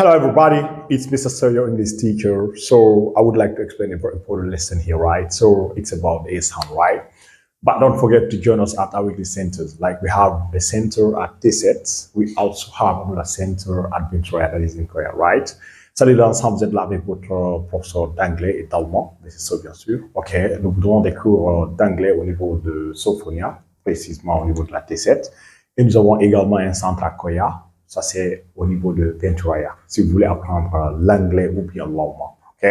Hello, everybody. It's Mr. Sergio, English teacher. So I would like to explain a very important lesson here, right? So it's about A sound, right? But don't forget to join us at our weekly centers. Like we have a center at TSET. We also have another center at Bintroya, that is in Korea, right? Salut l'ensemble, vous êtes là avec votre professeur d'anglais et d'allemand, mais c'est ça bien sûr. Ok, nous vous donnons des cours d'anglais au niveau de Sophonia, précisément au niveau de la T7. Et nous avons également un centre à Koya. Ça, c'est au niveau de Venturaya, si vous voulez apprendre l'anglais ou bien l'allemand. OK?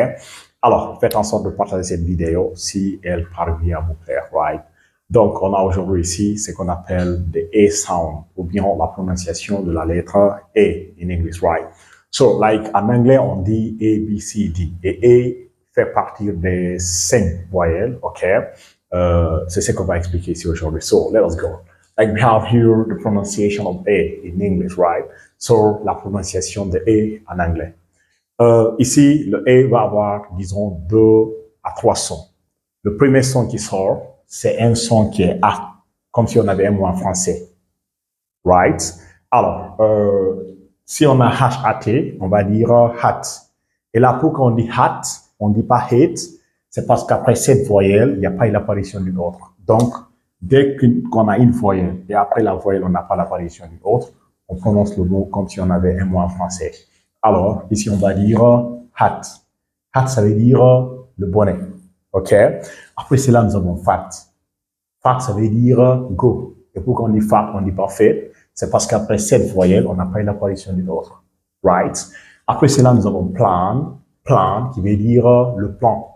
Alors, faites en sorte de partager cette vidéo si elle parvient à vous plaire, right? Donc, on a aujourd'hui ici ce qu'on appelle the A sound, ou bien la prononciation de la lettre A in English, right? So, like, en anglais, on dit A, B, C, D. Et A fait partie des 5 voyelles, OK? C'est ce qu'on va expliquer ici aujourd'hui. So, let us go. Like we have here the pronunciation of A in English, right? So, la prononciation de A en anglais. Ici, le A va avoir, disons, 2 à 3 sons. Le premier son qui sort, c'est un son qui est A, comme si on avait un mot en français. Right? Alors, si on a H-A-T, on va dire hat. Et là, pour qu'on dit hat, on ne dit pas hate, c'est parce qu'après cette voyelle, il n'y a pas eu l'apparition d'une autre. Donc, dès qu'on a une voyelle et après la voyelle, on n'a pas l'apparition d'une autre, on prononce le mot comme si on avait un mot en français. Alors, ici, on va dire hat. Hat, ça veut dire le bonnet. OK? Après cela, nous avons fat. Fat, ça veut dire go. Et pour qu'on dit fat, on dit pas fait. C'est parce qu'après cette voyelle, on n'a pas eu l'apparition d'une autre. Right? Après cela, nous avons plan. Plan, qui veut dire le plan.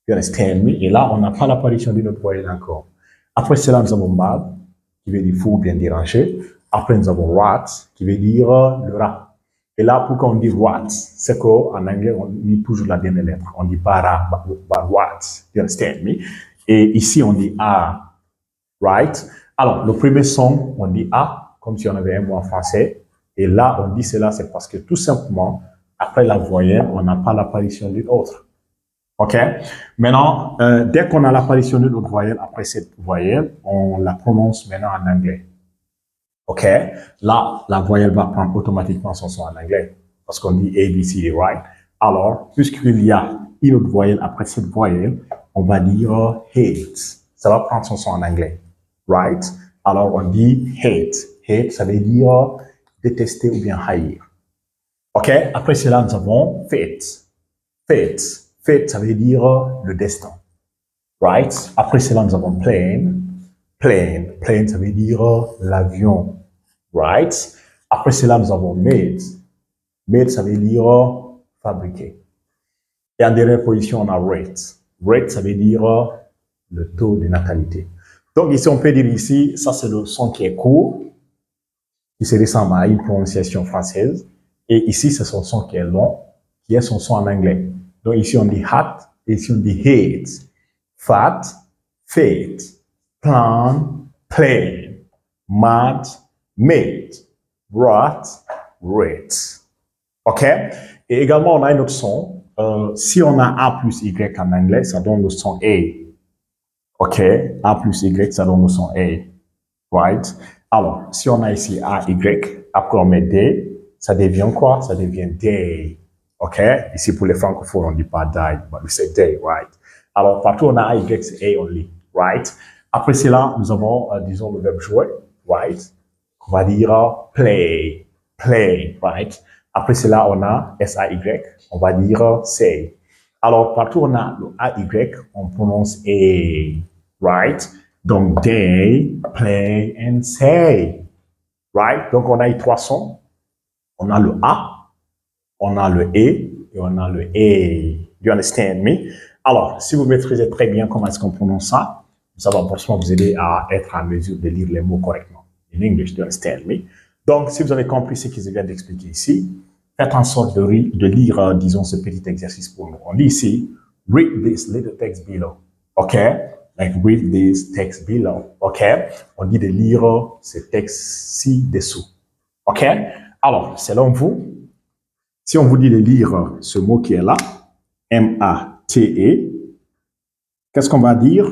You understand me? Et là, on n'a pas l'apparition d'une autre voyelle encore. Après cela, nous avons mal, qui veut dire fou, bien déranger. Après, nous avons rat, qui veut dire le rat. Et là, pour qu'on dit rat, c'est qu'en anglais, on dit toujours la dernière lettre. On dit pas rat, but rat. You understand me? Et ici, on dit A, right? Alors, le premier son, on dit A, comme si on avait un mot en français. Et là, on dit cela, c'est parce que tout simplement, après la voyelle, on n'a pas l'apparition d'une autre. OK? Maintenant, dès qu'on a l'apparition d'une autre voyelle, après cette voyelle, on la prononce maintenant en anglais. OK? Là, la voyelle va prendre automatiquement son son en anglais. Parce qu'on dit A, B, C, D, right? Alors, puisqu'il y a une autre voyelle après cette voyelle, on va dire hate. Ça va prendre son son en anglais. Right? Alors, on dit hate. Hate, ça veut dire détester ou bien haïr. OK? Après cela, nous avons fate. Fate. Fate, ça veut dire le destin. Right? Après cela, nous avons plane. Plane. Plane, ça veut dire l'avion. Right? Après cela, nous avons made. Made, ça veut dire fabriquer. Et en dernière position, on a rate. Rate, ça veut dire le taux de natalité. Donc ici, on peut dire ici, ça c'est le son qui est court, qui se ressemble à une prononciation française. Et ici, c'est son son qui est long, qui est son son en anglais. Donc ici, on dit hat, et ici, on dit hate, fat, fate, plan, plane, mad, made, rot, rate. OK? Et également, on a un autre son. Si on a A plus Y en anglais, ça donne le son A. OK? A plus Y, ça donne le son A. Right? Alors, si on a ici A, Y, après on met D, ça devient quoi? Ça devient day. OK? Ici, pour les francophones, on ne dit pas die, but we say day, right? Alors, partout on a A, Y, c'est A only, right? Après cela, nous avons, disons, le verbe jouer, right? On va dire play, play, right? Après cela, on a S-A-Y, on va dire say. Alors, partout on a le A-Y, on prononce A, right? Donc, they, play, and say, right? Donc, on a eu 3 sons. On a le A, on a le E et on a le E. Do you understand me? Alors, si vous maîtrisez très bien comment est-ce qu'on prononce ça va forcément vous aider à être en mesure de lire les mots correctement. In English, do you understand me? Donc, si vous avez compris ce que je viens d'expliquer ici, faites en sorte de lire, disons, ce petit exercice pour nous. On dit ici, read this little text below. OK? Like, read this text below. OK? On dit de lire ce texte ci-dessous. OK? Alors, selon vous, si on vous dit de lire ce mot qui est là, M-A-T-E, qu'est-ce qu'on va dire?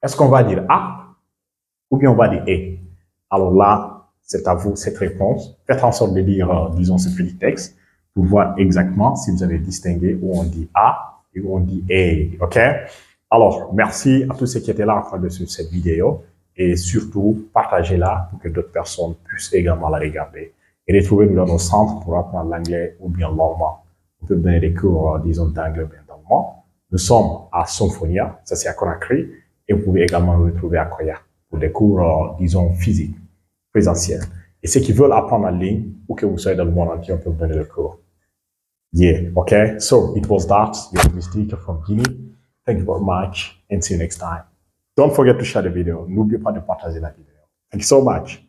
Est-ce qu'on va dire A ou bien on va dire E? Alors là, c'est à vous cette réponse. Faites en sorte de lire, disons, ce petit texte pour voir exactement si vous avez distingué où on dit A et où on dit A. OK? Alors, merci à tous ceux qui étaient là en train de suivre cette vidéo et surtout, partagez-la pour que d'autres personnes puissent également la regarder. Et retrouvez-nous dans nos centres pour apprendre l'anglais ou bien l'allemand. On peut donner des cours, disons, d'anglais ou bien d'allemand. Nous sommes à Symphonia, ça c'est à Conakry, et vous pouvez également nous retrouver à Koya pour des cours, disons, physiques, présentiels. Et ceux qui veulent apprendre en ligne ou que vous soyez dans le monde entier, on peut vous donner le cours. Yeah, okay? So, it was that, your English teacher from Guinea. Thank you very much and see you next time. Don't forget to share the video. N'oubliez pas de partager la vidéo. Thank you so much.